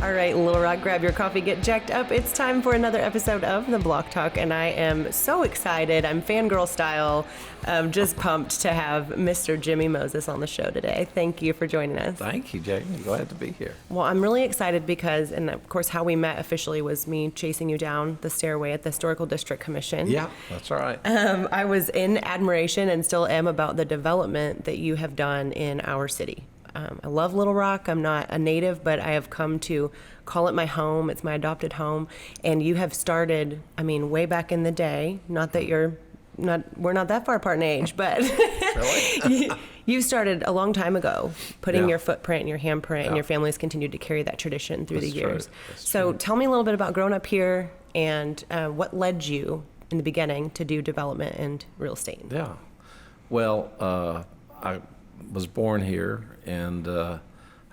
All right, Little Rock, grab your coffee, get jacked up. It's time for another episode of the Block Talk, and I am so excited. I'm fangirl style, just pumped to have Mr. Jimmy Moses on the show today. Thank you for joining us. Thank you, Jamie. Glad to be here. Well, I'm really excited because, and of course, how we met officially was me chasing you down the stairway at the Historical District Commission. Yeah, that's right. I was in admiration and still am about the development that you have done in our city. I love Little Rock. I'm not a native, but I have come to call it my home. It's my adopted home. And you have started, I mean, way back in the day, not that we're not that far apart in age, but you started a long time ago, putting your footprint and your handprint, and your family's continued to carry that tradition through the years. So tell me a little bit about growing up here and what led you in the beginning to do development and real estate. Yeah. Well, I was born here, and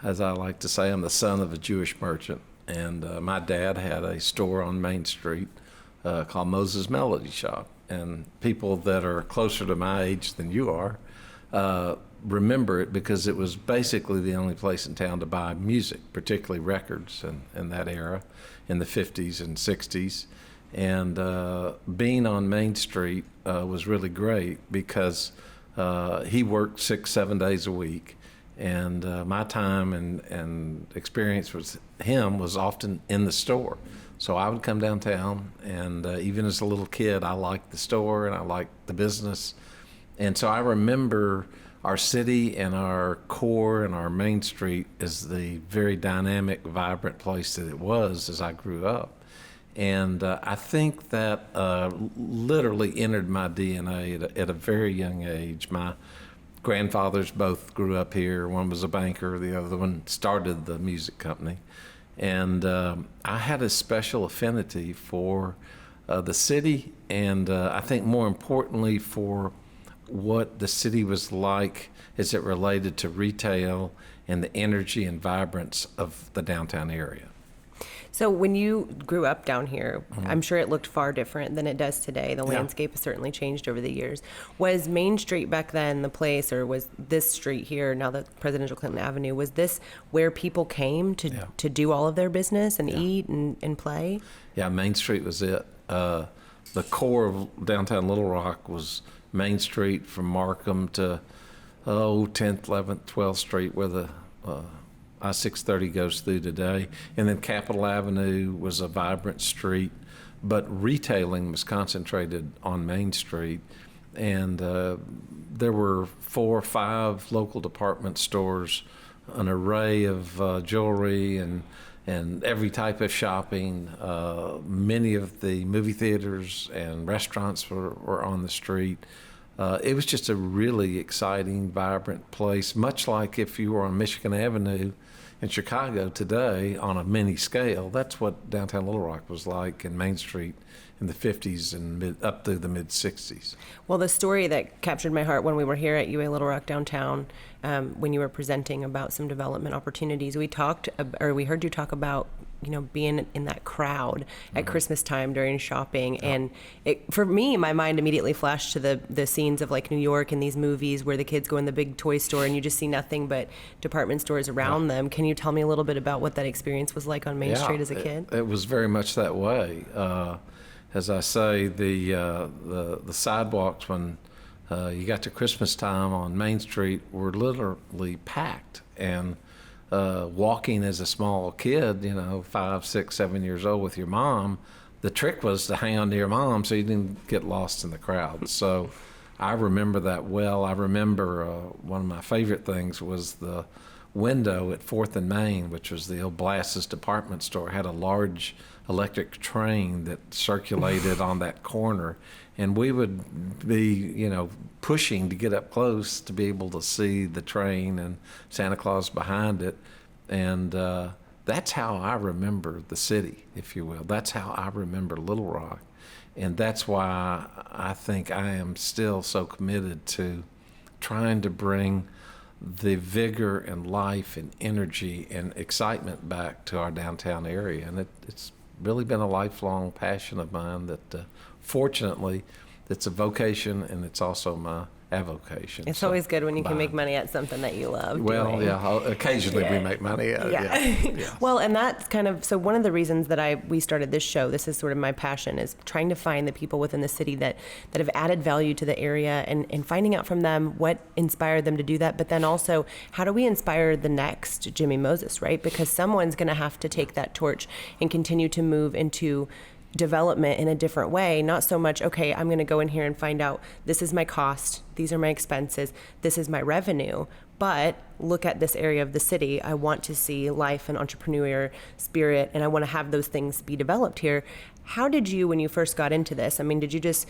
as I like to say, I'm the son of a Jewish merchant. And my dad had a store on Main Street called Moses Melody Shop. And people that are closer to my age than you are remember it because it was basically the only place in town to buy music, particularly records in that era, in the 50s and 60s. And being on Main Street was really great because he worked 6-7 days a week, and my time and experience with him was often in the store. So I would come downtown, and even as a little kid, I liked the store and I liked the business. And so I remember our city and our core and our Main Street as the very dynamic, vibrant place that it was as I grew up. And I think that literally entered my DNA at a very young age. My grandfathers both grew up here. One was a banker, the other one started the music company. And I had a special affinity for the city, and I think more importantly for what the city was like as it related to retail and the energy and vibrance of the downtown area. So when you grew up down here, I'm sure it looked far different than it does today. The landscape has certainly changed over the years. Was Main Street back then the place, or was this street here, now that Presidential Clinton Avenue, was this where people came to do all of their business and eat and play? Yeah, Main Street was it. The core of downtown Little Rock was Main Street from Markham to 10th, 11th, 12th Street, where the I-630 goes through today. And then Capitol Avenue was a vibrant street, but retailing was concentrated on Main Street. And there were 4 or 5 local department stores, an array of jewelry and every type of shopping. Many of the movie theaters and restaurants were on the street. It was just a really exciting, vibrant place, much like if you were on Michigan Avenue in Chicago today on a mini scale. That's what downtown Little Rock was like, and Main Street in the 50s and up through the mid-60s. Well, the story that captured my heart when we were here at UA Little Rock downtown, when you were presenting about some development opportunities, we heard you talk about, being in that crowd at Christmas time during shopping. And for me, my mind immediately flashed to the scenes of like New York and these movies where the kids go in the big toy store and you just see nothing but department stores around them. Can you tell me a little bit about what that experience was like on Main Street as a kid? It was very much that way. As I say, the sidewalks when you got to Christmas time on Main Street were literally packed. And walking as a small kid, 5, 6, 7 years old with your mom, the trick was to hang on to your mom so you didn't get lost in the crowd. So I remember that well. I remember one of my favorite things was the window at 4th and Main, which was the old Blas's department store, had a large electric train that circulated on that corner. And we would be, pushing to get up close to be able to see the train and Santa Claus behind it. And that's how I remember the city, if you will. That's how I remember Little Rock. And that's why I think I am still so committed to trying to bring the vigor and life and energy and excitement back to our downtown area. And it's really been a lifelong passion of mine that fortunately it's a vocation and it's also my avocation. It's So, always good when you can bye. make money at something that you love. Well, doing. yeah, occasionally we make money at it. Yeah. Well, and that's kind of, so one of the reasons that we started this show, this is sort of my passion, is trying to find the people within the city that have added value to the area, and finding out from them what inspired them to do that. But then also, how do we inspire the next Jimmy Moses, right? Because someone's going to have to take that torch and continue to move into development in a different way. Not so much, okay, I'm going to go in here and find out this is my cost, these are my expenses, this is my revenue, but look at this area of the city. I want to see life and entrepreneur spirit, and I want to have those things be developed here. How did you, when you first got into this, I mean, did you just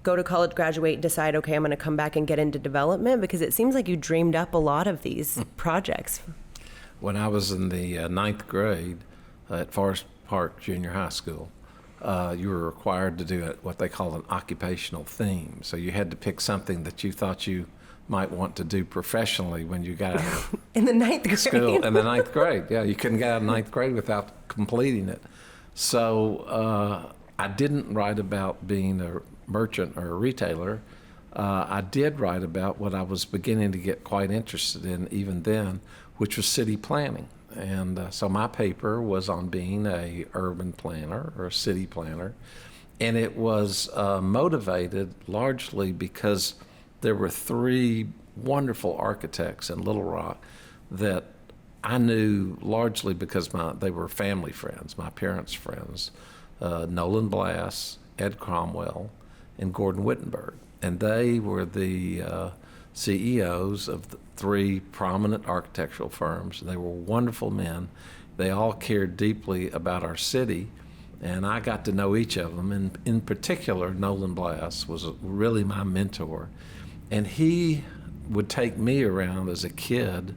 go to college, graduate, decide, okay, I'm going to come back and get into development? Because it seems like you dreamed up a lot of these projects. When I was in the ninth grade at Forest Park Junior High School, you were required to do what they call an occupational theme. So you had to pick something that you thought you might want to do professionally when you got out of In the ninth grade. school. In the ninth grade, yeah, you couldn't get out of ninth grade without completing it. So I didn't write about being a merchant or a retailer. I did write about what I was beginning to get quite interested in even then, which was city planning. And so my paper was on being a urban planner or a city planner. And it was motivated largely because there were three wonderful architects in Little Rock that I knew largely because they were family friends, my parents' friends, Nolan Blass, Ed Cromwell, and Gordon Wittenberg. And they were the CEOs of the three prominent architectural firms. They were wonderful men. They all cared deeply about our city, and I got to know each of them. And in particular, Nolan Blass was really my mentor. And he would take me around as a kid,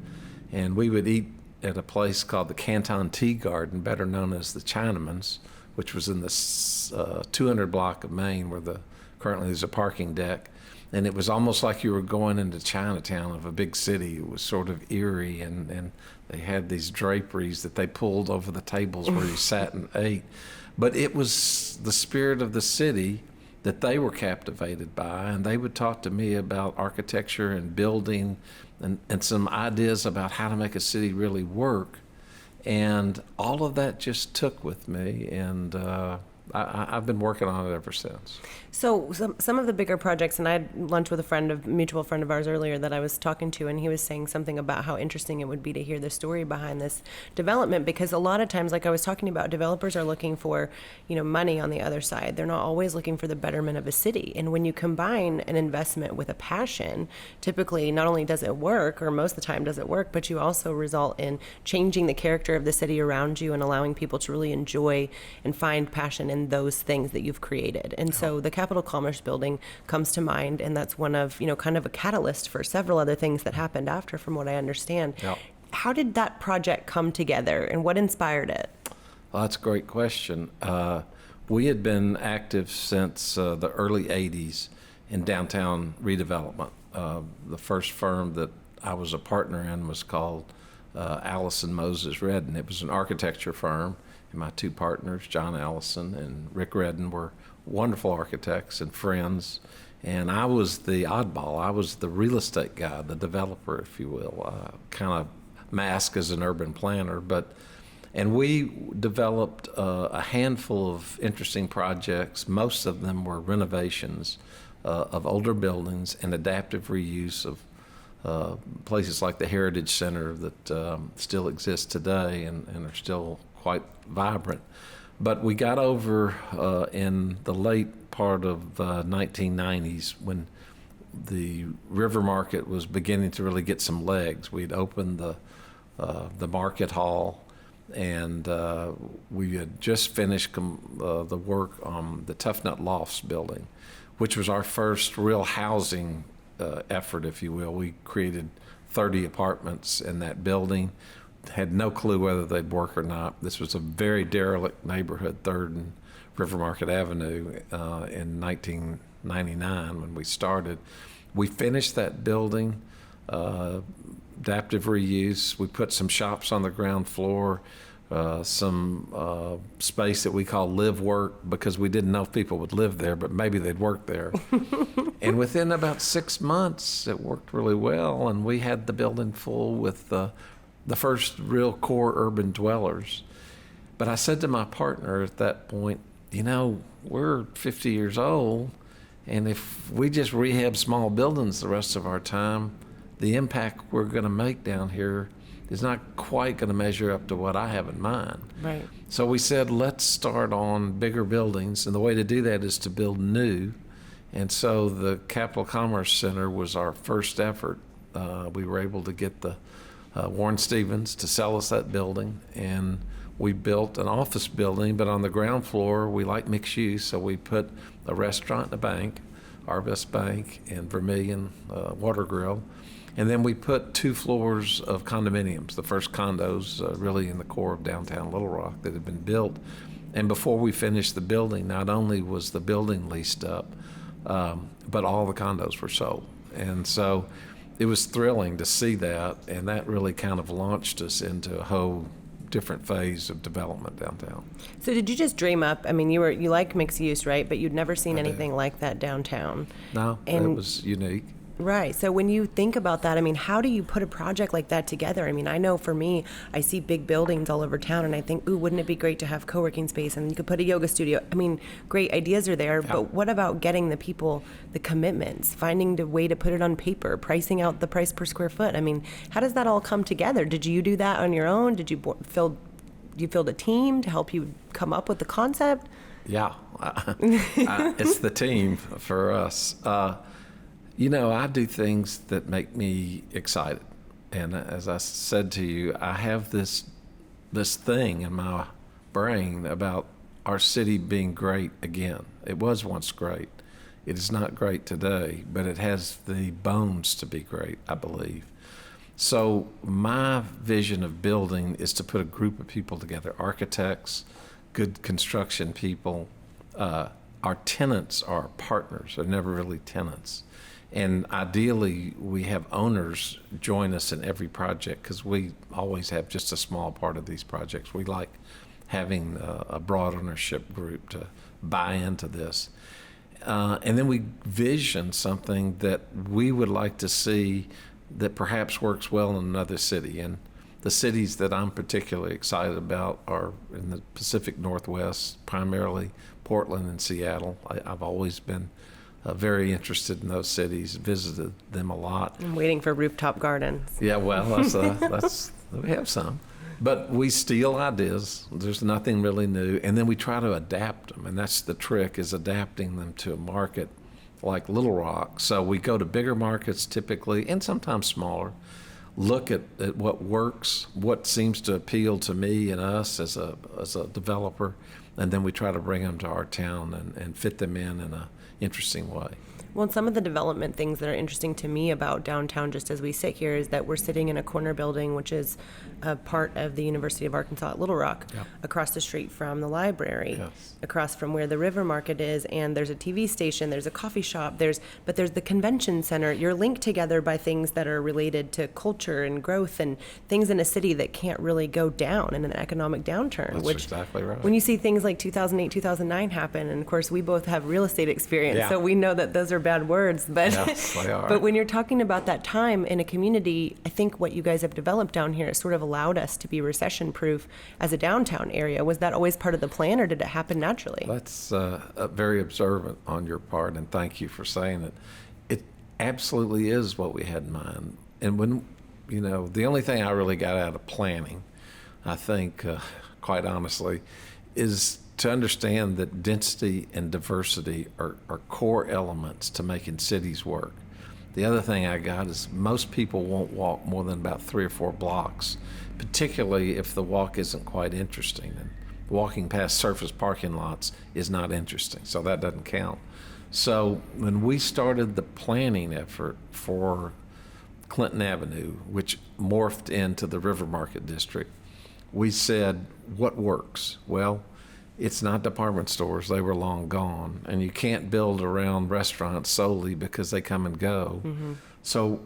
and we would eat at a place called the Canton Tea Garden, better known as the Chinaman's, which was in the 200 block of Main where currently there's a parking deck. And it was almost like you were going into Chinatown of a big city. It was sort of eerie, and they had these draperies that they pulled over the tables where you sat and ate. But it was the spirit of the city that they were captivated by, and they would talk to me about architecture and building and some ideas about how to make a city really work. And all of that just took with me, and I've been working on it ever since. So some of the bigger projects, and I had lunch with a mutual friend of ours earlier that I was talking to, and he was saying something about how interesting it would be to hear the story behind this development, because a lot of times, like I was talking about, developers are looking for, money on the other side. They're not always looking for the betterment of a city. And when you combine an investment with a passion, typically not only does it work, or most of the time does it work, but you also result in changing the character of the city around you and allowing people to really enjoy and find passion in those things that you've created. And so the Capitol Commerce Building comes to mind, and that's one of, kind of a catalyst for several other things that happened after, from what I understand. Yep. How did that project come together, and what inspired it? Well, that's a great question. We had been active since the early 80s in downtown redevelopment. The first firm that I was a partner in was called Allison Moses Redden. It was an architecture firm, and my two partners, John Allison and Rick Redden, were wonderful architects and friends. And I was the oddball. I was the real estate guy, the developer, if you will, kind of masked as an urban planner. And we developed a handful of interesting projects. Most of them were renovations of older buildings and adaptive reuse of places like the Heritage Center that still exists today and are still quite vibrant. But we got over in the late part of the 1990s when the River Market was beginning to really get some legs. We'd opened the Market Hall, and we had just finished the work on the Tough Nut Lofts building, which was our first real housing effort, if you will. We created 30 apartments in that building. Had no clue whether they'd work or not. This was a very derelict neighborhood, 3rd and River Market Avenue, in 1999 when we started. We finished that building, adaptive reuse. We put some shops on the ground floor. some space that we call live work, because we didn't know if people would live there, but maybe they'd work there. And within about 6 months, it worked really well, and we had the building full with the first real core urban dwellers. But I said to my partner at that point, we're 50 years old, and if we just rehab small buildings the rest of our time, the impact we're going to make down here is not quite going to measure up to what I have in mind. Right. So we said, let's start on bigger buildings, and the way to do that is to build new. And so the Capital Commerce Center was our first effort. We were able to get the Warren Stevens to sell us that building, and we built an office building, but on the ground floor, we like mixed use, so we put a restaurant and a bank, Arvest Bank and Vermilion Water Grill. And then we put 2 floors of condominiums, the first condos really in the core of downtown Little Rock that had been built. And before we finished the building, not only was the building leased up, but all the condos were sold. And so it was thrilling to see that, and that really kind of launched us into a whole different phase of development downtown. So did you just dream up? I mean, you like mixed use, right? But you'd never seen anything like that downtown. No, And it was unique. Right. So when you think about that, I mean, how do you put a project like that together? I mean, I know for me, I see big buildings all over town and I think, ooh, wouldn't it be great to have co-working space and you could put a yoga studio? I mean, great ideas are there, but what about getting the people, the commitments, finding the way to put it on paper, pricing out the price per square foot? I mean, how does that all come together? Did you do that on your own? Did you build a team to help you come up with the concept? Yeah, it's the team for us. I do things that make me excited. And as I said to you, I have this thing in my brain about our city being great again. It was once great. It is not great today, but it has the bones to be great, I believe. So my vision of building is to put a group of people together, architects, good construction people. Our tenants are partners. They're never really tenants. And ideally, we have owners join us in every project because we always have just a small part of these projects. We like having a broad ownership group to buy into this. And then we vision something that we would like to see that perhaps works well in another city. And the cities that I'm particularly excited about are in the Pacific Northwest, primarily Portland and Seattle. I've always been very interested in those cities, visited them a lot. I'm waiting for rooftop gardens. Yeah, well, that's we have some. But we steal ideas. There's nothing really new. And then we try to adapt them. And that's the trick, is adapting them to a market like Little Rock. So we go to bigger markets typically, and sometimes smaller, look at what works, what seems to appeal to me and us as a developer, and then we try to bring them to our town and fit them in a interesting way. Well, and some of the development things that are interesting to me about downtown, just as we sit here, is that we're sitting in a corner building, which is a part of the University of Arkansas at Little Rock, across the street from the library, across from where the River Market is, and there's a TV station, there's a coffee shop, but there's the convention center. You're linked together by things that are related to culture and growth and things in a city that can't really go down in an economic downturn. That's which, exactly right. when you see things like 2008, 2009 happen, and of course we both have real estate experience, so we know that those are bad words, but yes, they are. But when you're talking about that time in a community, I think what you guys have developed down here has sort of allowed us to be recession proof as a downtown area. Was that always part of the plan, or did it happen naturally? That's very observant on your part, and thank you for saying it. It absolutely is what we had in mind. And when, the only thing I really got out of planning, I think, quite honestly, is to understand that density and diversity are core elements to making cities work. The other thing I got is most people won't walk more than about 3 or 4 blocks, particularly if the walk isn't quite interesting. And walking past surface parking lots is not interesting, so that doesn't count. So when we started the planning effort for Clinton Avenue, which morphed into the River Market District, we said, what works? Well, it's not department stores. They were long gone. And you can't build around restaurants solely because they come and go. Mm-hmm. So,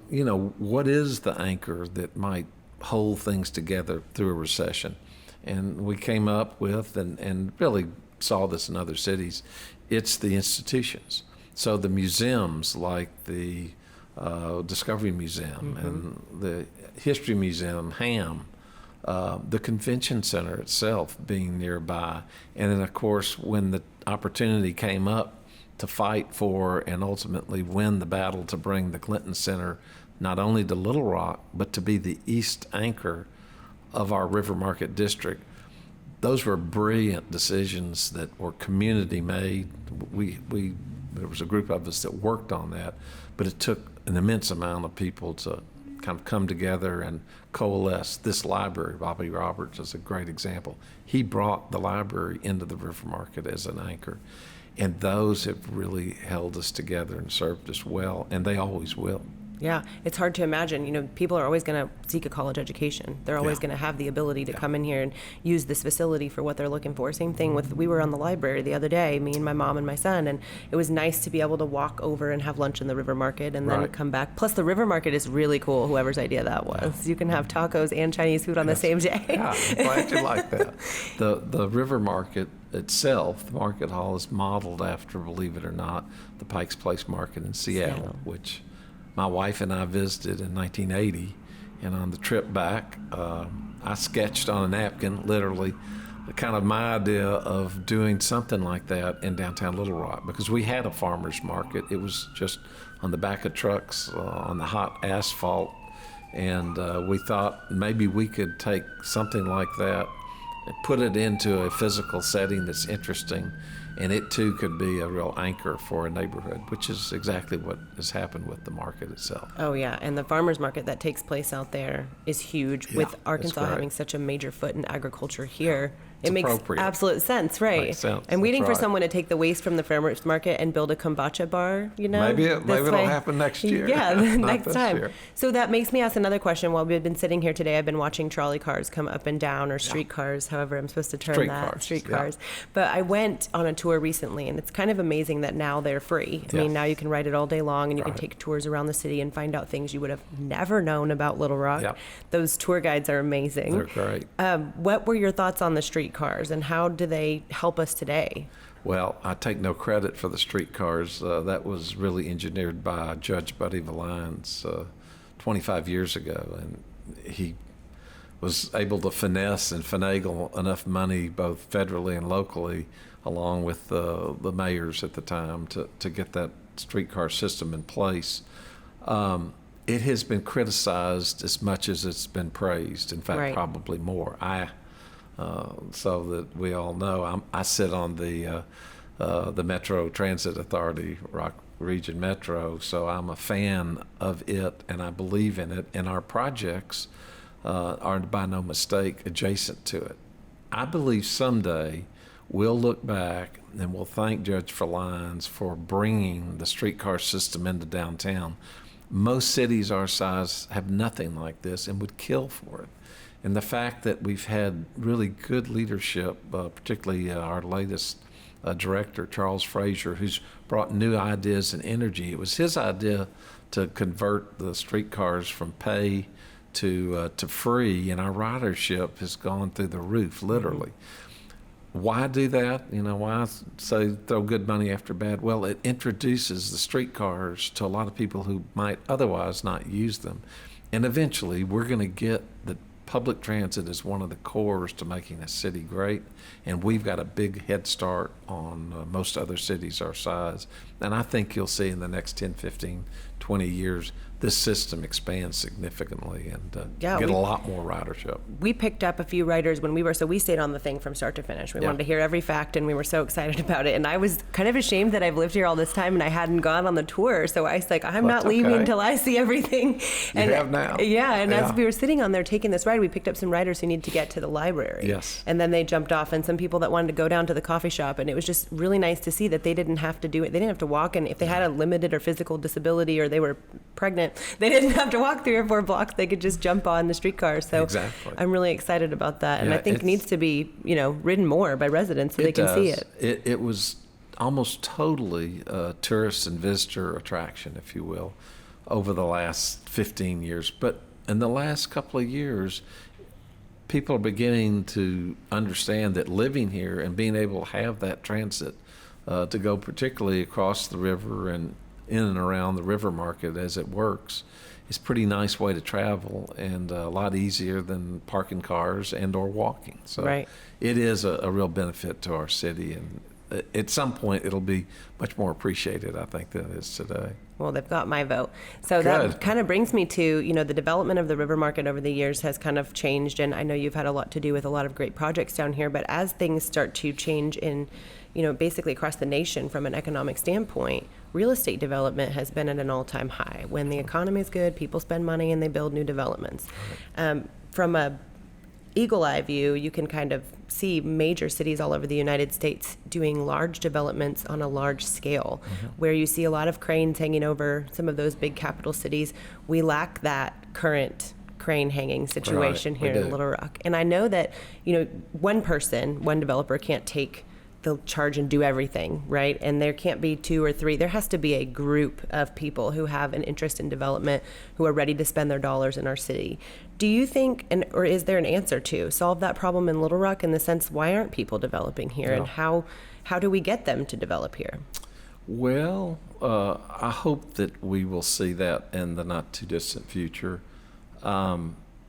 what is the anchor that might hold things together through a recession? And we came up with, and really saw this in other cities, it's the institutions. So the museums like the Discovery Museum and the History Museum, HAM, the convention center itself being nearby. And then, of course, when the opportunity came up to fight for and ultimately win the battle to bring the Clinton Center not only to Little Rock, but to be the east anchor of our River Market district, those were brilliant decisions that were community made. There was a group of us that worked on that, but it took an immense amount of people to kind of come together and coalesce. This library, Bobby Roberts is a great example. He brought the library into the River Market as an anchor, and those have really held us together and served us well, and they always will. Yeah, it's hard to imagine. You know, people are always going to seek a college education. They're always going to have the ability to come in here and use this facility for what they're looking for. Same thing with, we were on the library the other day, me and my mom and my son, and it was nice to be able to walk over and have lunch in the River Market and then come back. Plus, the River Market is really cool, whoever's idea that was. You can have tacos and Chinese food on the same day. Yeah, I'm glad you like that. The River Market itself, the market hall, is modeled after, believe it or not, the Pike's Place Market in Seattle, which my wife and I visited in 1980, and on the trip back, I sketched on a napkin, literally, kind of my idea of doing something like that in downtown Little Rock, because we had a farmer's market. It was just on the back of trucks, on the hot asphalt, and we thought maybe we could take something like that and put it into a physical setting that's interesting, and it too could be a real anchor for a neighborhood, which is exactly what has happened with the market itself. Oh yeah, and the farmers market that takes place out there is huge. With Arkansas having such a major foot in agriculture here, it makes absolute sense, right? Makes sense. I'm waiting That's for someone to take the waste from the farmers market and build a kombucha bar, you know? Maybe it'll happen next year. Yeah, next time. Year. So that makes me ask another question. While we've been sitting here today, I've been watching trolley cars come up and down, or street cars, however I'm supposed to term that. Street cars. But I went on a tour recently, and it's kind of amazing that now they're free. I mean, now you can ride it all day long, and you can take tours around the city and find out things you would have never known about Little Rock. Those tour guides are amazing. They're great. What were your thoughts on the street cars, and how do they help us today? Well, I take no credit for the streetcars. That was really engineered by Judge Buddy Valines 25 years ago, and he was able to finesse and finagle enough money, both federally and locally, along with the mayors at the time, to get that streetcar system in place. It has been criticized as much as it's been praised. In fact, probably more. So that we all know, I sit on the Metro Transit Authority, Rock Region Metro, so I'm a fan of it, and I believe in it, and our projects are by no mistake adjacent to it. I believe someday we'll look back and we'll thank Judge Valines for bringing the streetcar system into downtown. Most cities our size have nothing like this and would kill for it. And the fact that we've had really good leadership, particularly our latest director, Charles Frazier, who's brought new ideas and energy. It was his idea to convert the streetcars from pay to free, and our ridership has gone through the roof, literally. Why do that? You know, why say throw good money after bad? Well, it introduces the streetcars to a lot of people who might otherwise not use them. And eventually, we're going to get the public transit is one of the cores to making a city great, and we've got a big head start on most other cities our size. And I think you'll see in the next 10, 15, 20 years, this system expands significantly and get a lot more ridership. We picked up a few riders when we stayed on the thing from start to finish. We wanted to hear every fact, and we were so excited about it. And I was kind of ashamed that I've lived here all this time and I hadn't gone on the tour. So I was like, I'm not leaving until I see everything. And you have now. Yeah, and as we were sitting on there taking this ride, we picked up some riders who needed to get to the library. Yes. And then they jumped off, and some people that wanted to go down to the coffee shop. And it was just really nice to see that they didn't have to do it. They didn't have to walk, and if they had a limited or physical disability or they were pregnant, they didn't have to walk 3 or 4 blocks. They could just jump on the streetcar. So I'm really excited about that. And I think it needs to be, ridden more by residents so they can see it. It was almost totally a tourist and visitor attraction, if you will, over the last 15 years. But in the last couple of years, people are beginning to understand that living here and being able to have that transit to go particularly across the river and in and around the river market as it works is a pretty nice way to travel and a lot easier than parking cars and or walking. So Right. it is a real benefit to our city, and at some point it'll be much more appreciated, I think, than it is today. Well, they've got my vote. So Good. that kind of brings me to, the development of the river market over the years has kind of changed. And I know you've had a lot to do with a lot of great projects down here. But as things start to change in, basically across the nation from an economic standpoint, real estate development has been at an all-time high. When the economy is good, people spend money and they build new developments. From a eagle eye view, you can kind of see major cities all over the United States doing large developments on a large scale, where you see a lot of cranes hanging over some of those big capital cities. We lack that current crane hanging situation Right, we here in do. Little Rock. And I know that, one person, one developer can't take the charge and do everything, right? And there can't be two or three. There has to be a group of people who have an interest in development, who are ready to spend their dollars in our city. Do you think, or is there an answer to solve that problem in Little Rock, in the sense, why aren't people developing here, and how do we get them to develop here? Well, I hope that we will see that in the not too distant future.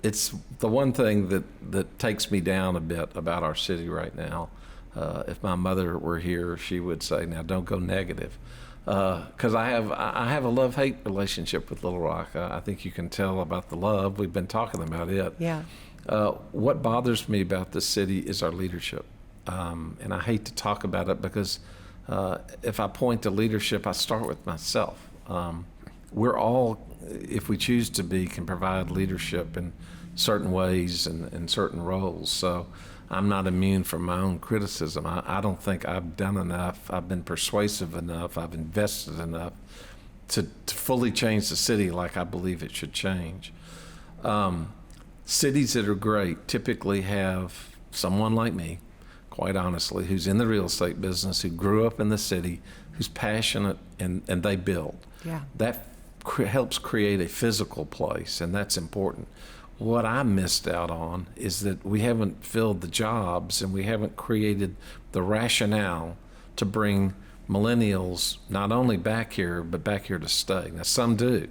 It's the one thing that takes me down a bit about our city right now. If my mother were here, she would say, "Now don't go negative," because I have a love-hate relationship with Little Rock. I think you can tell about the love. We've been talking about it. Yeah. What bothers me about this city is our leadership, and I hate to talk about it because if I point to leadership, I start with myself. We're all, if we choose to be, can provide leadership in certain ways and in certain roles. So I'm not immune from my own criticism. I don't think I've done enough. I've been persuasive enough. I've invested enough to fully change the city like I believe it should change. Cities that are great typically have someone like me, quite honestly, who's in the real estate business, who grew up in the city, who's passionate, and they build. Yeah. That helps create a physical place, and that's important. What I missed out on is that we haven't filled the jobs and we haven't created the rationale to bring millennials not only back here, but back here to stay. Now, some do,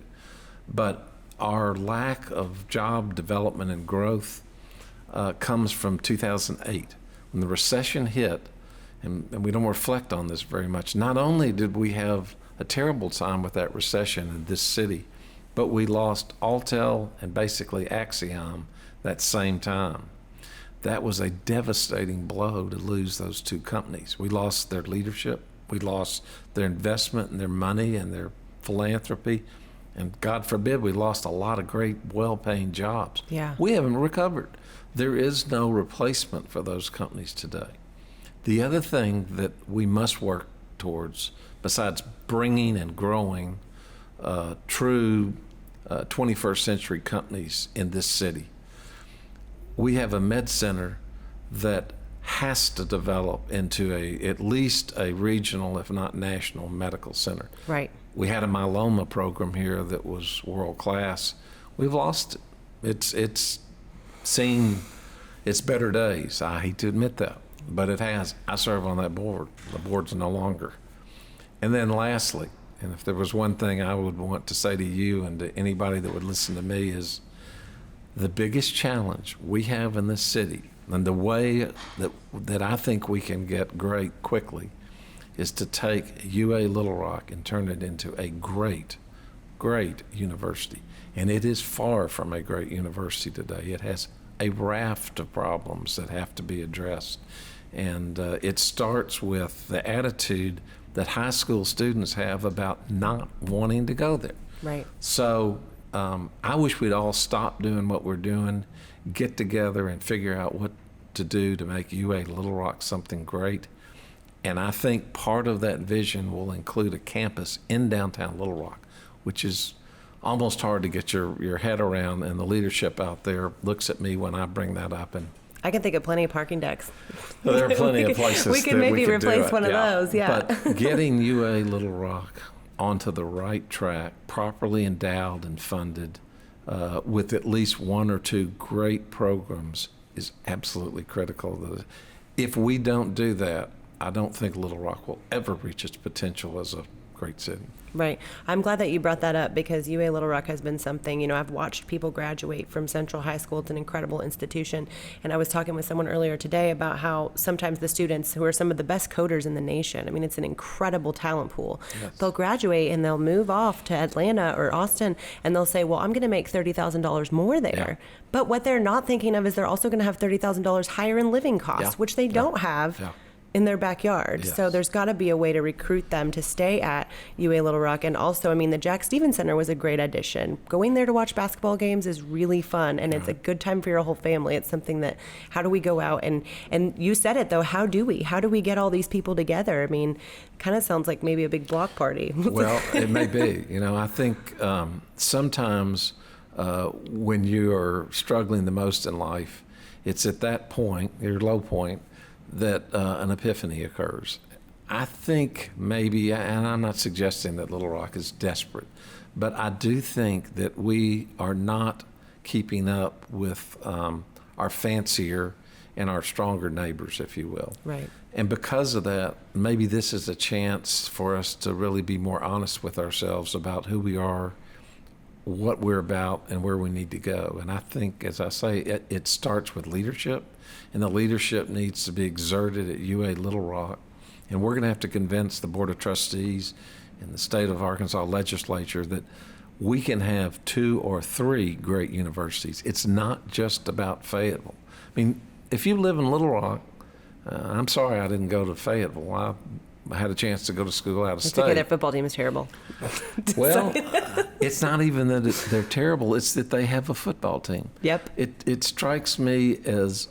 but our lack of job development and growth comes from 2008. When the recession hit, and we don't reflect on this very much, not only did we have a terrible time with that recession in this city, but we lost Altel and basically Axiom that same time. That was a devastating blow to lose those two companies. We lost their leadership, we lost their investment and their money and their philanthropy, and God forbid we lost a lot of great, well-paying jobs. Yeah. We haven't recovered. There is no replacement for those companies today. The other thing that we must work towards, besides bringing and growing true 21st century companies in this city, we have a med center that has to develop into at least a regional, if not national, medical center. Right. We had a myeloma program here that was world class. We've lost it. It's seen its better days. I hate to admit that, but it has. I serve on that board. The board's no longer. And then lastly, and if there was one thing I would want to say to you and to anybody that would listen to me, is the biggest challenge we have in this city, and the way that I think we can get great quickly, is to take UA Little Rock and turn it into a great, great university. And it is far from a great university today. It has a raft of problems that have to be addressed. And it starts with the attitude that high school students have about not wanting to go there. Right. So I wish we'd all stop doing what we're doing, get together and figure out what to do to make UA Little Rock something great. And I think part of that vision will include a campus in downtown Little Rock, which is almost hard to get your head around, and the leadership out there looks at me when I bring that up. And I can think of plenty of parking decks. well, there are plenty of places we could that maybe we could replace do it. one of those. Yeah. But getting UA Little Rock onto the right track, properly endowed and funded, with at least one or two great programs is absolutely critical. If we don't do that, I don't think Little Rock will ever reach its potential as a great city. Right. I'm glad that you brought that up because UA Little Rock has been something, you know, I've watched people graduate from Central High School. It's an incredible institution. And I was talking with someone earlier today about how sometimes the students who are some of the best coders in the nation, I mean, it's an incredible talent pool. Yes. They'll graduate and they'll move off to Atlanta or Austin and they'll say, well, I'm going to make $30,000 more there. Yeah. But what they're not thinking of is they're also going to have $30,000 higher in living costs, Yeah. which they don't have. Yeah. In their backyard. Yes. So there's got to be a way to recruit them to stay at UA Little Rock. And also, I mean, the Jack Stevens Center was a great addition. Going there to watch basketball games is really fun, and it's a good time for your whole family. It's something that, how do we go out and you said it though, how do we get all these people together? I mean, kind of sounds like maybe a big block party. Well, it may be. You know, I think sometimes when you are struggling the most in life, it's at that point, your low point, that an epiphany occurs. I think maybe, and I'm not suggesting that Little Rock is desperate, but I do think that we are not keeping up with our fancier and our stronger neighbors, if you will. Right. And because of that, maybe this is a chance for us to really be more honest with ourselves about who we are, what we're about, and where we need to go. And I think, as I say, it starts with leadership, and the leadership needs to be exerted at UA Little Rock. And we're going to have to convince the Board of Trustees and the state of Arkansas legislature that we can have 2 or 3 great universities. It's not just about Fayetteville. I mean, if you live in Little Rock, I'm sorry I didn't go to Fayetteville. I had a chance to go to school out of It's state. okay, their football team is terrible. Well, it's not even that they're terrible. It's that they have a football team. Yep. It strikes me as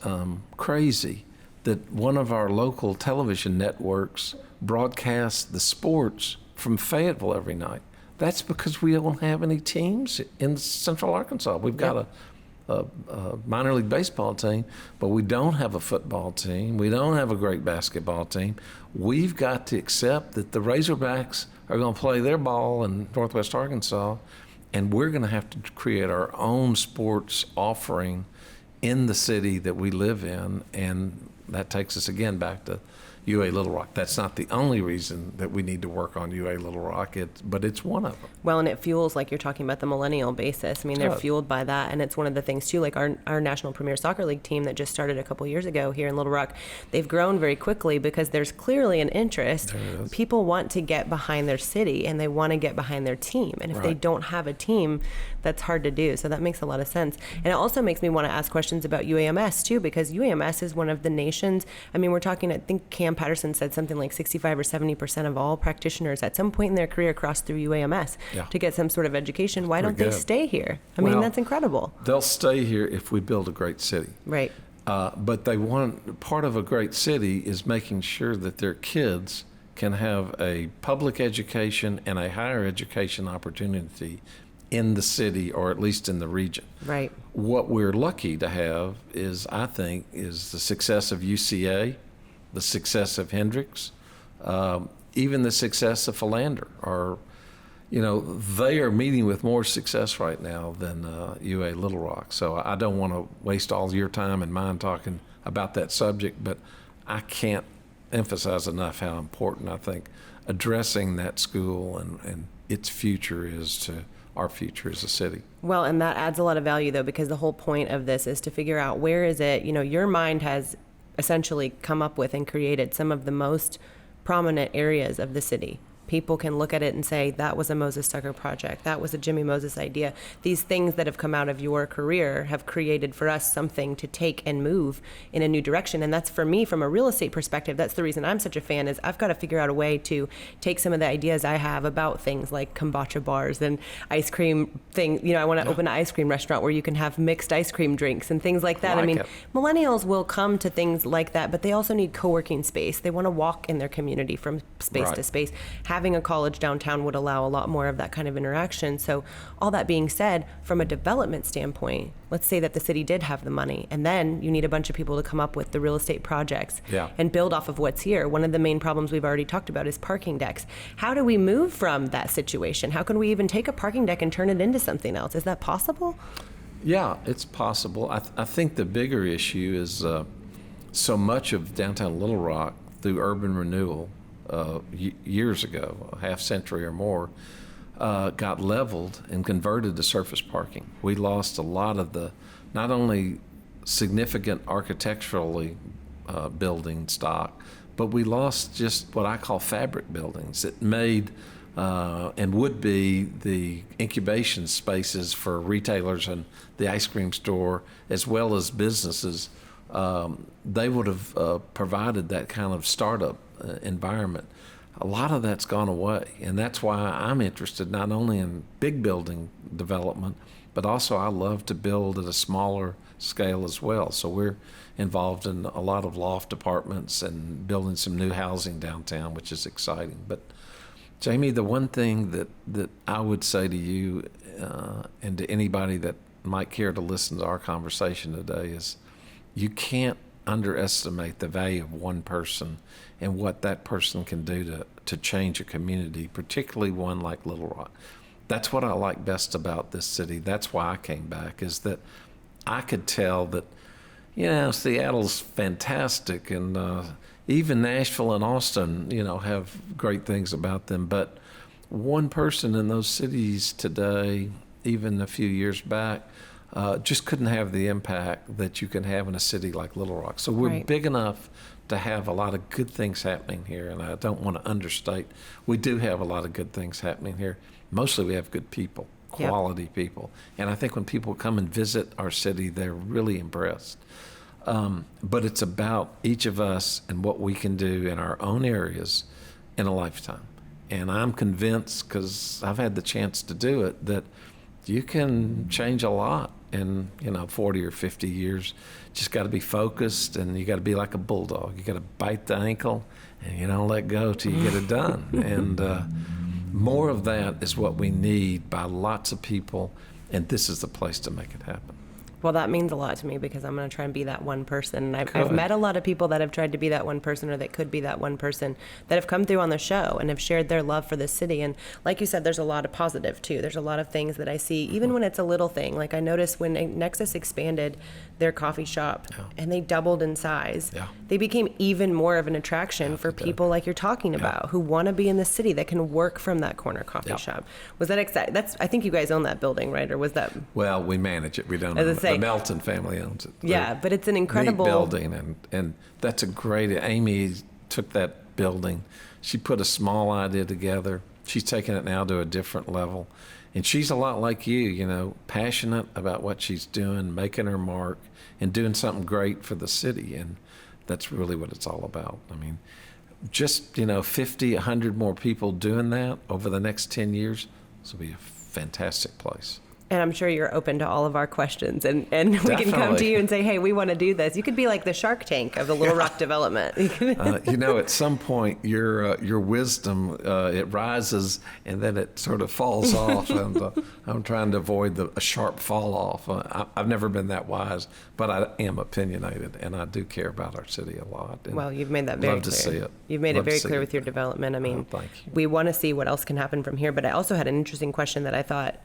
crazy that one of our local television networks broadcasts the sports from Fayetteville every night. That's because we don't have any teams in Central Arkansas. We've got a minor league baseball team, but we don't have a football team. We don't have a great basketball team. We've got to accept that the Razorbacks are going to play their ball in Northwest Arkansas, and we're going to have to create our own sports offering in the city that we live in, and that takes us again back to UA Little Rock. That's not the only reason that we need to work on UA Little Rock, but it's one of them. Well, and it fuels, like you're talking about, the millennial basis. I mean, they're Good. fueled by that. And it's one of the things, too, like our National Premier Soccer League team that just started a couple years ago here in Little Rock, they've grown very quickly because there's clearly an interest. There is. People want to get behind their city and they want to get behind their team. And if they Right. don't have a team, that's hard to do. So that makes a lot of sense. And it also makes me want to ask questions about UAMS, too, because UAMS is one of the nation's, I mean, we're talking, I think Cam Patterson said something like 65 or 70% of all practitioners at some point in their career cross through UAMS Yeah. to get some sort of education. Why don't Pretty they good. stay here? I mean, Well, that's incredible. They'll stay here if we build a great city. Right. But part of a great city is making sure that their kids can have a public education and a higher education opportunity in the city, or at least in the region. Right. What we're lucky to have is, I think, is the success of UCA, the success of Hendrix, even the success of Philander. They are meeting with more success right now than UA Little Rock. So I don't want to waste all your time and mine talking about that subject, but I can't emphasize enough how important I think addressing that school and its future is to our future as a city. Well, and that adds a lot of value, though, because the whole point of this is to figure out where is it, your mind has essentially come up with and created some of the most prominent areas of the city. People can look at it and say, that was a Moses Tucker project. That was a Jimmy Moses idea. These things that have come out of your career have created for us something to take and move in a new direction. And that's, for me, from a real estate perspective, that's the reason I'm such a fan, is I've got to figure out a way to take some of the ideas I have about things like kombucha bars and ice cream thing. I want to open an ice cream restaurant where you can have mixed ice cream drinks and things like that. Like it. Millennials will come to things like that, but they also need co-working space. They want to walk in their community from space Right. to space. Having a college downtown would allow a lot more of that kind of interaction. So all that being said, from a development standpoint, let's say that the city did have the money, and then you need a bunch of people to come up with the real estate projects Yeah. and build off of what's here. One of the main problems we've already talked about is parking decks. How do we move from that situation? How can we even take a parking deck and turn it into something else? Is that possible? Yeah, it's possible. I think the bigger issue is so much of downtown Little Rock through urban renewal years ago, a half century or more, got leveled and converted to surface parking. We lost a lot of the not only significant architecturally building stock, but we lost just what I call fabric buildings that made and would be the incubation spaces for retailers and the ice cream store, as well as businesses. They would have provided that kind of startup environment. A lot of that's gone away, and that's why I'm interested not only in big building development, but also I love to build at a smaller scale as well. So we're involved in a lot of loft apartments and building some new housing downtown, which is exciting. But Jamie, the one thing that I would say to you and to anybody that might care to listen to our conversation today is you can't underestimate the value of one person and what that person can do to change a community, particularly one like Little Rock. That's what I like best about this city. That's why I came back, is that I could tell that, Seattle's fantastic, and even Nashville and Austin, have great things about them. But one person in those cities today, even a few years back, just couldn't have the impact that you can have in a city like Little Rock. So we're Right. big enough to have a lot of good things happening here, and I don't want to understate. We do have a lot of good things happening here. Mostly we have good people, Yep. quality people. And I think when people come and visit our city, they're really impressed. But it's about each of us and what we can do in our own areas in a lifetime. And I'm convinced, because I've had the chance to do it, that you can change a lot in 40 or 50 years. Just got to be focused, and you got to be like a bulldog. You got to bite the ankle, and you don't let go till you get it done. And more of that is what we need by lots of people, and this is the place to make it happen. Well, that means a lot to me because I'm going to try and be that one person. And I've Good. met a lot of people that have tried to be that one person or that could be that one person that have come through on the show and have shared their love for this city. And like you said, there's a lot of positive too. There's a lot of things that I see, even when it's a little thing. Like I noticed when Nexus expanded their coffee shop and they doubled in size, Yeah. they became even more of an attraction for they did. people like you're talking about who want to be in the city that can work from that corner coffee Yeah. shop. Was that exciting? I think you guys own that building, right? Or was that? Well, we manage it. We don't As I own it. say- The Melton family owns it. Yeah, but it's an incredible neat building, and that's a great. Amy took that building. She put a small idea together. She's taken it now to a different level, and she's a lot like you. Passionate about what she's doing, making her mark, and doing something great for the city. And that's really what it's all about. I mean, just 50, 100 more people doing that over the next 10 years. This will be a fantastic place. And I'm sure you're open to all of our questions, and we can come to Definitely. you and say, hey, we want to do this. You could be like the Shark Tank of the Little Rock development. At some point, your wisdom it rises and then it sort of falls off, and I'm trying to avoid a sharp fall off. I've never been that wise, but I am opinionated, and I do care about our city a lot. And Well, you've made that very love clear. to see it. You've made Love it to very see clear it. with your development. I mean, thank you. we want to see what else can happen from here. But I also had an interesting question that I thought,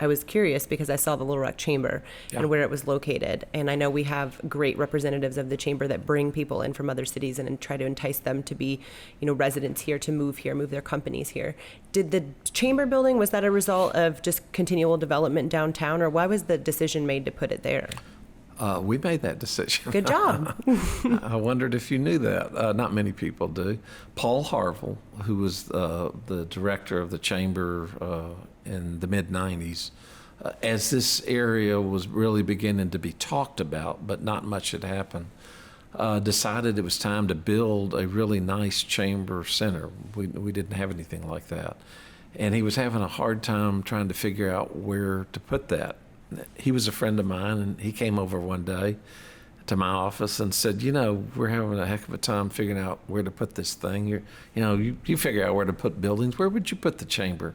I was curious because I saw the Little Rock Chamber Yeah. and where it was located. And I know we have great representatives of the chamber that bring people in from other cities and try to entice them to be, residents here, to move here, move their companies here. Did the chamber building, was that a result of just continual development downtown, or why was the decision made to put it there? We made that decision. Good job. I wondered if you knew that. Not many people do. Paul Harville, who was the director of the chamber in the mid-'90s, as this area was really beginning to be talked about, but not much had happened, decided it was time to build a really nice chamber center. We didn't have anything like that. And he was having a hard time trying to figure out where to put that. He was a friend of mine, and he came over one day to my office and said, we're having a heck of a time figuring out where to put this thing. You figure out where to put buildings. Where would you put the chamber?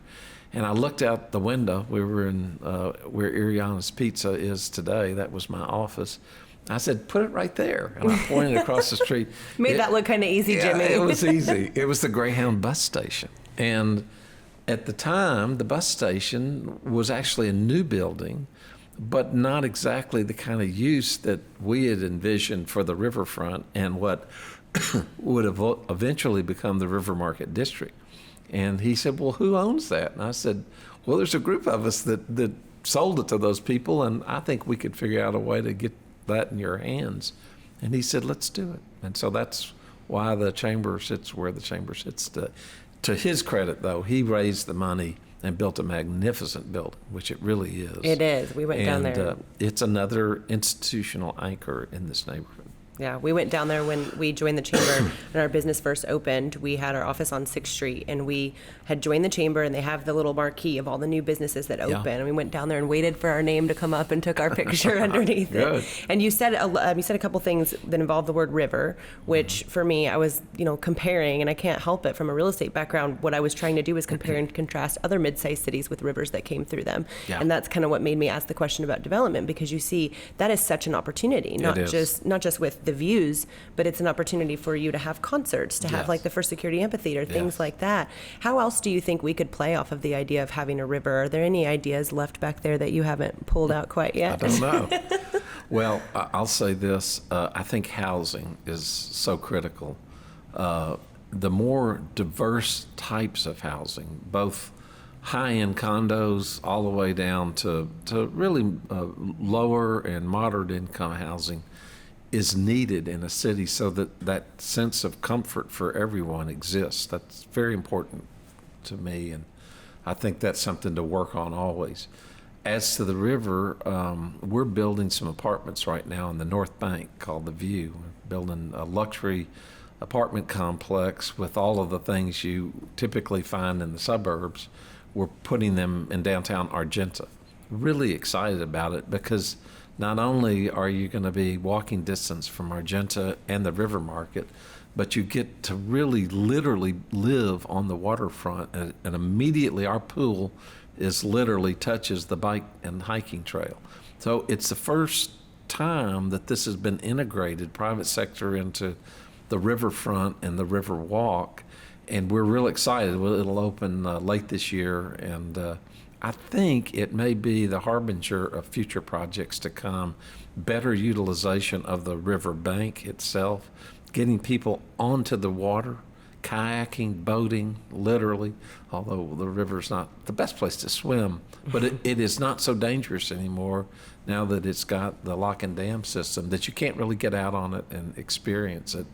And I looked out the window. We were in where Iriana's Pizza is today. That was my office. I said, put it right there. And I pointed across the street. Made that look kind of easy, Jimmy. Yeah, it was easy. It was the Greyhound bus station. And at the time, the bus station was actually a new building but not exactly the kind of use that we had envisioned for the riverfront and what would have eventually become the River Market District. And he said, well, who owns that? And I said, well, there's a group of us that sold it to those people, and I think we could figure out a way to get that in your hands. And he said, let's do it. And so that's why the chamber sits where the chamber sits. To his credit, though, he raised the money and built a magnificent building, which it really is. It is. We went down there. It's another institutional anchor in this neighborhood. Yeah, we went down there when we joined the chamber and our business first opened. We had our office on 6th Street, and we had joined the chamber, and they have the little marquee of all the new businesses that open. And we went down there and waited for our name to come up and took our picture underneath Good. it. And you said a couple things that involved the word river, which for me, I was comparing, and I can't help it from a real estate background. What I was trying to do was compare and contrast other mid-sized cities with rivers that came through them. Yeah. And that's kind of what made me ask the question about development, because you see that is such an opportunity, not just with the views, but it's an opportunity for you to have concerts, to have Yes. like the First Security Amphitheater, things Yes. like that. How else do you think we could play off of the idea of having a river? Are there any ideas left back there that you haven't pulled out quite yet? I don't know. Well, I'll say this. I think housing is so critical. The more diverse types of housing, both high-end condos all the way down to really lower and moderate income housing, is needed in a city so that sense of comfort for everyone exists. That's very important to me, and I think that's something to work on always. As to the river, we're building some apartments right now in the North Bank called The View. We're building a luxury apartment complex with all of the things you typically find in the suburbs. We're putting them in downtown Argenta. Really excited about it because not only are you going to be walking distance from Argenta and the River Market, but you get to really literally live on the waterfront, and immediately our pool literally touches the bike and hiking trail. So it's the first time that this has been integrated, private sector, into the riverfront and the river walk, and we're real excited. Well, it'll open late this year, and I think it may be the harbinger of future projects to come, better utilization of the river bank itself, getting people onto the water, kayaking, boating, literally, although the river's not the best place to swim, but it is not so dangerous anymore now that it's got the lock and dam system that you can't really get out on it and experience it.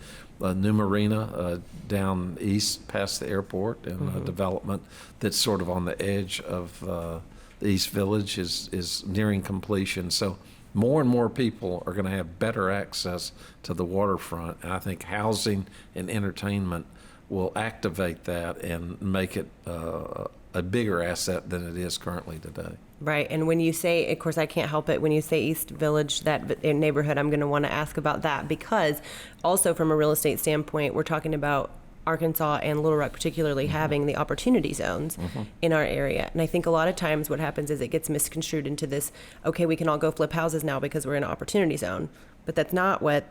New Marina down east past the airport, and a development that's sort of on the edge of the East Village is nearing completion. So more and more people are going to have better access to the waterfront. And I think housing and entertainment will activate that and make it a bigger asset than it is currently today. Right. And when you say, of course, I can't help it, when you say East Village, that neighborhood, I'm going to want to ask about that, because also from a real estate standpoint, we're talking about Arkansas and Little Rock particularly having the opportunity zones in our area. And I think a lot of times what happens is it gets misconstrued into this, okay, we can all go flip houses now because we're in an opportunity zone. But that's not what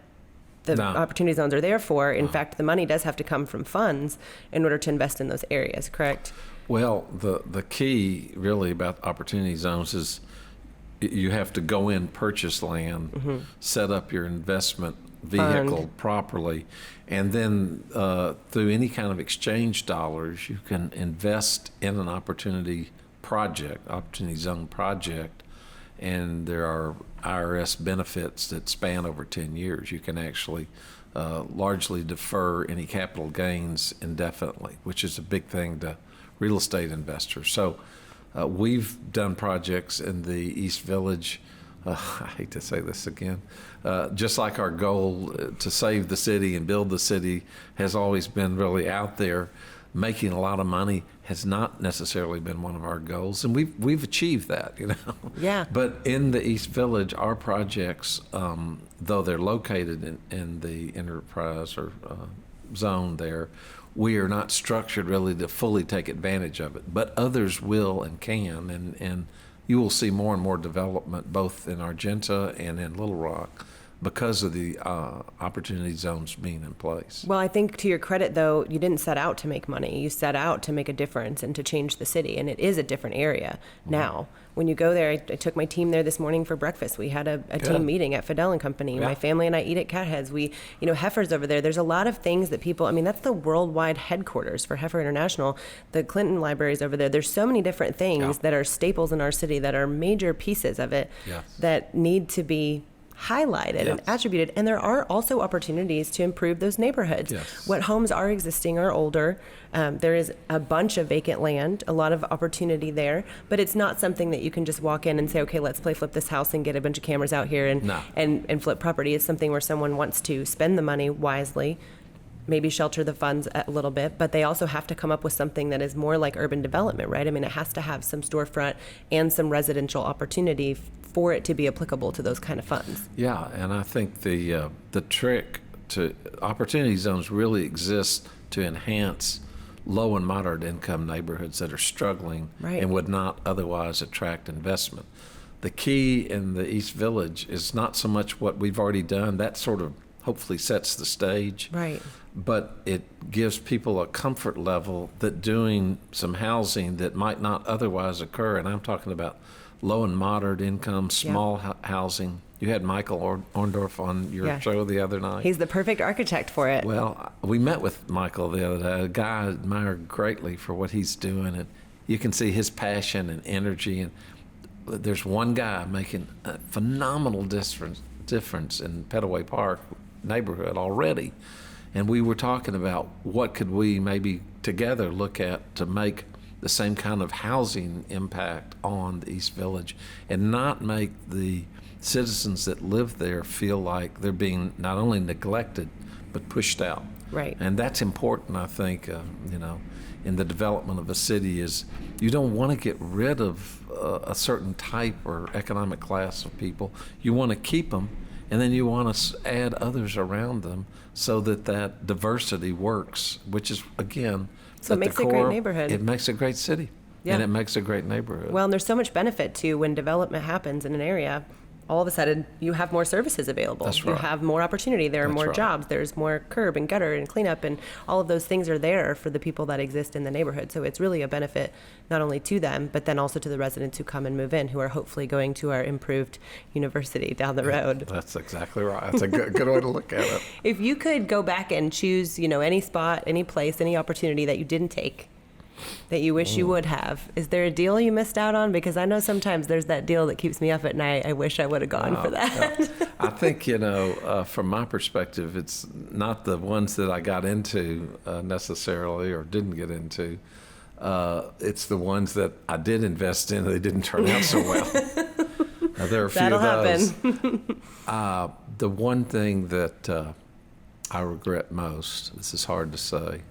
the opportunity zones are there for. In fact, the money does have to come from funds in order to invest in those areas, correct? Well, the key really about opportunity zones is you have to go in, purchase land, set up your investment vehicle properly, and then through any kind of exchange dollars, you can invest in an opportunity zone project, and there are IRS benefits that span over 10 years. You can actually largely defer any capital gains indefinitely, which is a big thing to real estate investors. So we've done projects in the East Village. I hate to say this again. Just like our goal to save the city and build the city has always been really out there, making a lot of money has not necessarily been one of our goals, and we've achieved that, Yeah. But in the East Village, our projects, though they're located in the enterprise or zone there, we are not structured really to fully take advantage of it, but others will and can, and you will see more and more development both in Argenta and in Little Rock because of the opportunity zones being in place. Well, I think to your credit, though, you didn't set out to make money. You set out to make a difference and to change the city. And it is a different area now. When you go there, I took my team there this morning for breakfast. We had a team meeting at Fidel and Company. Yeah. My family and I eat at Catheads. We, Heifer's over there. There's a lot of things that people, that's the worldwide headquarters for Heifer International. The Clinton Library's over there. There's so many different things that are staples in our city that are major pieces of it that need to be highlighted and attributed. And there are also opportunities to improve those neighborhoods. What homes are existing are older. There is a bunch of vacant land, a lot of opportunity there, but it's not something that you can just walk in and say, okay, let's flip this house and get a bunch of cameras out here and flip property. It's something where someone wants to spend the money wisely, maybe shelter the funds a little bit, but they also have to come up with something that is more like urban development, right? It has to have some storefront and some residential opportunity for it to be applicable to those kind of funds. Yeah, and I think the trick to opportunity zones really exist to enhance low and moderate income neighborhoods that are struggling and would not otherwise attract investment. The key in the East Village is not so much what we've already done. That sort of hopefully sets the stage. Right. But it gives people a comfort level that doing some housing that might not otherwise occur, and I'm talking about low and moderate income, small housing. You had Michael Orndorff on your show the other night. He's the perfect architect for it. Well, we met with Michael the other day, a guy I admire greatly for what he's doing, and you can see his passion and energy. And there's one guy making a phenomenal difference in Petaway Park neighborhood already. And we were talking about what could we maybe together look at to make the same kind of housing impact on the East Village and not make the citizens that live there feel like they're being not only neglected but pushed out. Right. And that's important, I think, in the development of a city is you don't want to get rid of a certain type or economic class of people. You want to keep them, and then you want to add others around them so that diversity works, which is, again, so it makes a great neighborhood. It makes a great city, and it makes a great neighborhood. Well, and there's so much benefit to when development happens in an area. All of a sudden, you have more services available. That's right. You have more opportunity. There are more jobs. There's more curb and gutter and cleanup, and all of those things are there for the people that exist in the neighborhood. So it's really a benefit not only to them, but then also to the residents who come and move in, who are hopefully going to our improved university down the road. That's exactly right. That's a good way to look at it. If you could go back and choose, any spot, any place, any opportunity that you didn't take, that you wish you would have, is there a deal you missed out on? Because I know sometimes there's that deal that keeps me up at night. I wish I would have gone for that. I think, from my perspective, it's not the ones that I got into necessarily or didn't get into. It's the ones that I did invest in. They didn't turn out so well. There are a few That'll of those. happen. The one thing that I regret most, this is hard to say,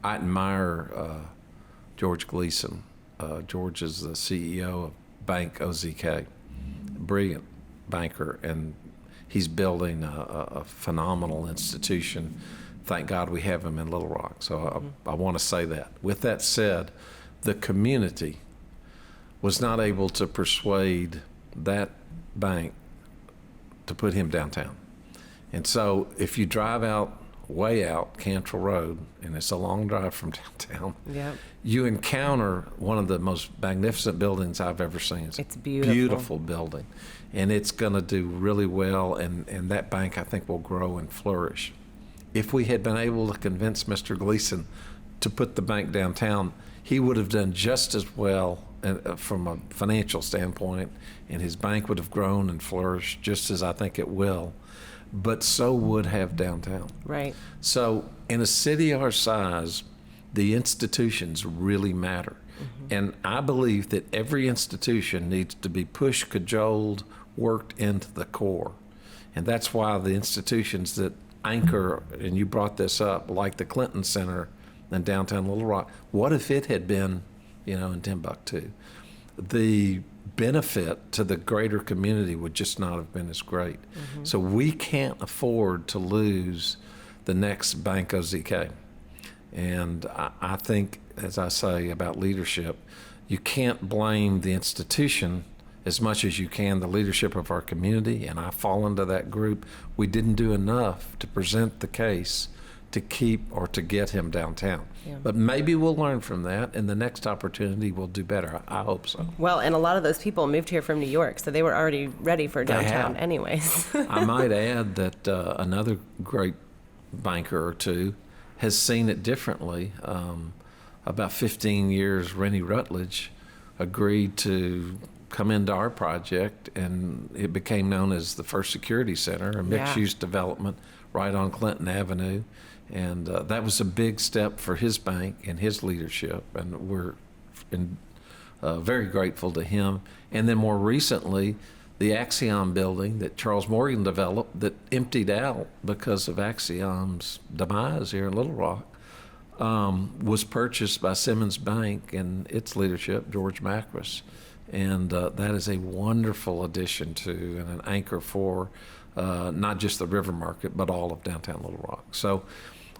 I admire George Gleason. George is the CEO of Bank OZK, brilliant banker, and he's building a phenomenal institution. Thank God we have him in Little Rock. So I want to say that. With that said, the community was not able to persuade that bank to put him downtown. And so if you drive way out Cantrell Road, and it's a long drive from downtown, you encounter one of the most magnificent buildings I've ever seen. It's beautiful. Beautiful building. And it's going to do really well, and that bank, I think, will grow and flourish. If we had been able to convince Mr. Gleason to put the bank downtown, he would have done just as well from a financial standpoint, and his bank would have grown and flourished just as I think it will. But so would have downtown. Right. So in a city our size, the institutions really matter. Mm-hmm. And I believe that every institution needs to be pushed, cajoled, worked into the core. And that's why the institutions that anchor, and you brought this up, like the Clinton Center in downtown Little Rock, what if it had been, in Timbuktu? The benefit to the greater community would just not have been as great. Mm-hmm. So we can't afford to lose the next Bank OZK. And I think, as I say about leadership, you can't blame the institution as much as you can the leadership of our community, and I fall into that group. We didn't do enough to present the case to keep or to get him downtown. Yeah. But maybe we'll learn from that, and the next opportunity we'll do better. I hope so. Well, and a lot of those people moved here from New York, so they were already ready for downtown have. anyways. I might add that another great banker or two has seen it differently. About 15 years, Rennie Rutledge agreed to come into our project, and it became known as the First Security Center, a mixed-use development right on Clinton Avenue. And that was a big step for his bank and his leadership, and we're very grateful to him. And then more recently, the Axiom building that Charles Morgan developed that emptied out because of Axiom's demise here in Little Rock was purchased by Simmons Bank and its leadership, George Macris. And that is a wonderful addition to and an anchor for not just the River Market, but all of downtown Little Rock. So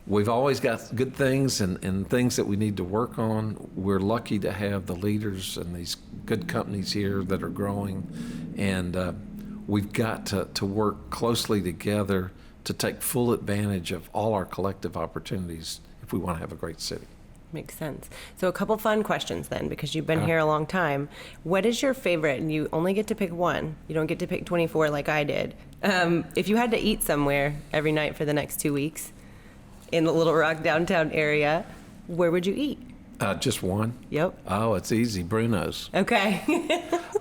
we've always got good things and things that we need to work on. We're lucky to have the leaders and these good companies here that are growing. And we've got to work closely together to take full advantage of all our collective opportunities if we want to have a great city. Makes sense. So a couple fun questions then, because you've been here a long time. What is your favorite, and you only get to pick one, you don't get to pick 24 like I did. If you had to eat somewhere every night for the next 2 weeks in the Little Rock downtown area, where would you eat? Just one? Yep. Oh, it's easy. Bruno's. Okay.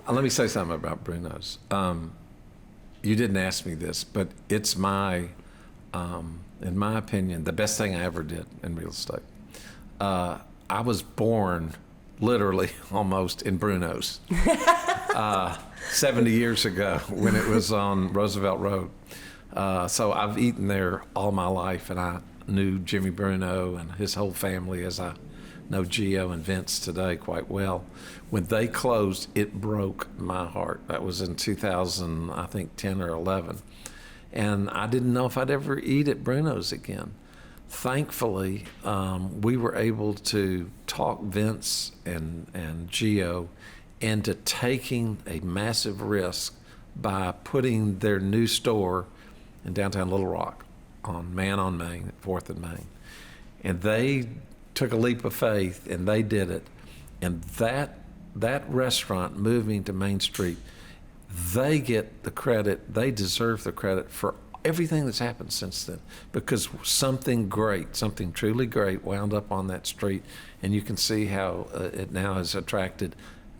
Let me say something about Bruno's. You didn't ask me this, but it's in my opinion, the best thing I ever did in real estate. I was born literally almost in Bruno's 70 years ago when it was on Roosevelt Road. So I've eaten there all my life, and I knew Jimmy Bruno and his whole family as I know Gio and Vince today quite well. When they closed, it broke my heart. That was in 2000, I think 10 or 11. And I didn't know if I'd ever eat at Bruno's again. Thankfully, we were able to talk Vince and Gio into taking a massive risk by putting their new store in downtown Little Rock on Main, 4th and Main. And they took a leap of faith, and they did it. And that restaurant moving to Main Street, they get the credit, they deserve the credit for everything that's happened since then, because something great, something truly great wound up on that street, and you can see how it now has attracted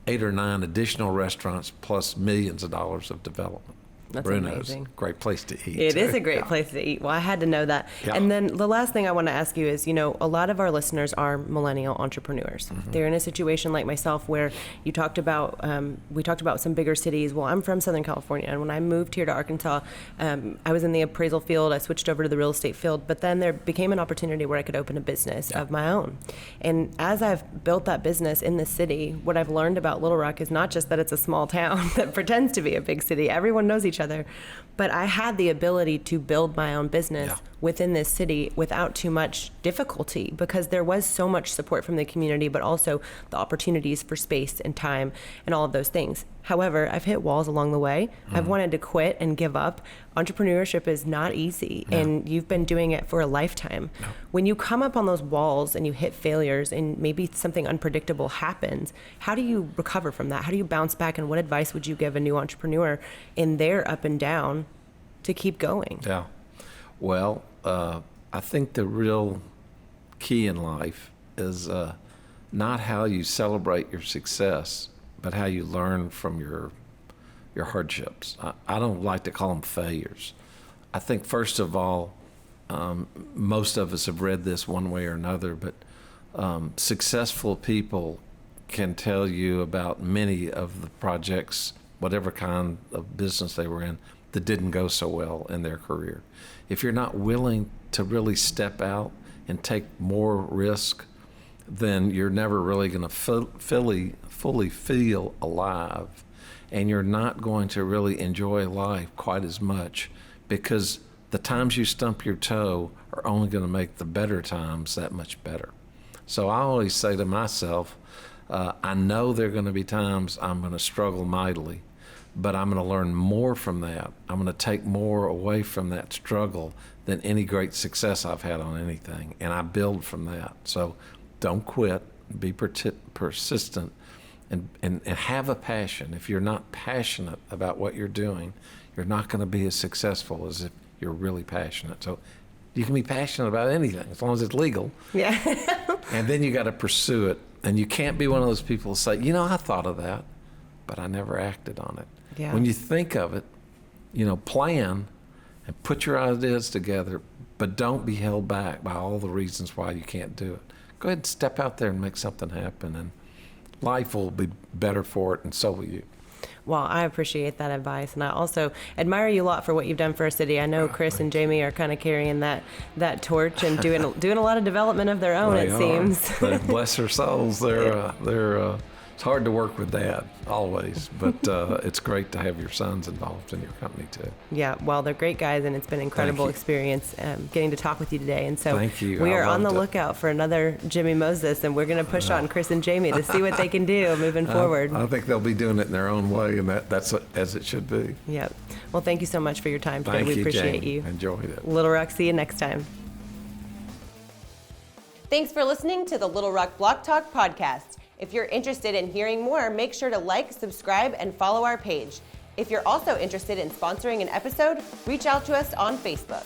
8 or 9 additional restaurants plus millions of dollars of development. That's Bruno's, amazing. great place to eat. It is too. a great place to eat. Well, I had to know that. Yeah. And then the last thing I want to ask you is, a lot of our listeners are millennial entrepreneurs. Mm-hmm. They're in a situation like myself where we talked about some bigger cities. Well, I'm from Southern California, and when I moved here to Arkansas, I was in the appraisal field. I switched over to the real estate field, but then there became an opportunity where I could open a business of my own. And as I've built that business in the city, what I've learned about Little Rock is not just that it's a small town that pretends to be a big city. Everyone knows each other. But I had the ability to build my own business within this city without too much difficulty, because there was so much support from the community, but also the opportunities for space and time and all of those things. However, I've hit walls along the way. I've wanted to quit and give up. Entrepreneurship is not easy, and you've been doing it for a lifetime. When you come up on those walls and you hit failures and maybe something unpredictable happens, how do you recover from that? How do you bounce back, and what advice would you give a new entrepreneur in their up and down to keep going? Yeah. Well, I think the real key in life is not how you celebrate your success, but how you learn from your hardships. I don't like to call them failures. I think, first of all, most of us have read this one way or another, but successful people can tell you about many of the projects, whatever kind of business they were in, that didn't go so well in their career. If you're not willing to really step out and take more risk, then you're never really going to fully feel alive, and you're not going to really enjoy life quite as much, because the times you stump your toe are only going to make the better times that much better. So I always say to myself, I know there are going to be times I'm going to struggle mightily, but I'm going to learn more from that. I'm going to take more away from that struggle than any great success I've had on anything, and I build from that. So don't quit, be persistent, and have a passion. If you're not passionate about what you're doing, you're not going to be as successful as if you're really passionate. So you can be passionate about anything as long as it's legal. Yeah. And then you got to pursue it. And you can't be one of those people who say, I thought of that, but I never acted on it. Yeah. When you think of it, plan and put your ideas together, but don't be held back by all the reasons why you can't do it. Go ahead and step out there and make something happen, and life will be better for it, and so will you. Well, I appreciate that advice, and I also admire you a lot for what you've done for our city. I know Chris and Jamie are kind of carrying that torch and doing a lot of development of their own. They It seems. Bless their souls. They're it's hard to work with Dad always, but it's great to have your sons involved in your company too. Yeah, well, they're great guys, and it's been an incredible you. experience getting to talk with you today. And so Thank you. we I are on the loved it. lookout for another Jimmy Moses, and we're going to push on Chris and Jamie to see what they can do moving forward. I think they'll be doing it in their own way, and that's as it should be. Yep. Well, thank you so much for your time today. Thank We you, appreciate Jamie. you. Enjoyed it. Little Rock, see you next time. Thanks for listening to the Little Rock Block Talk podcast. If you're interested in hearing more, make sure to like, subscribe, and follow our page. If you're also interested in sponsoring an episode, reach out to us on Facebook.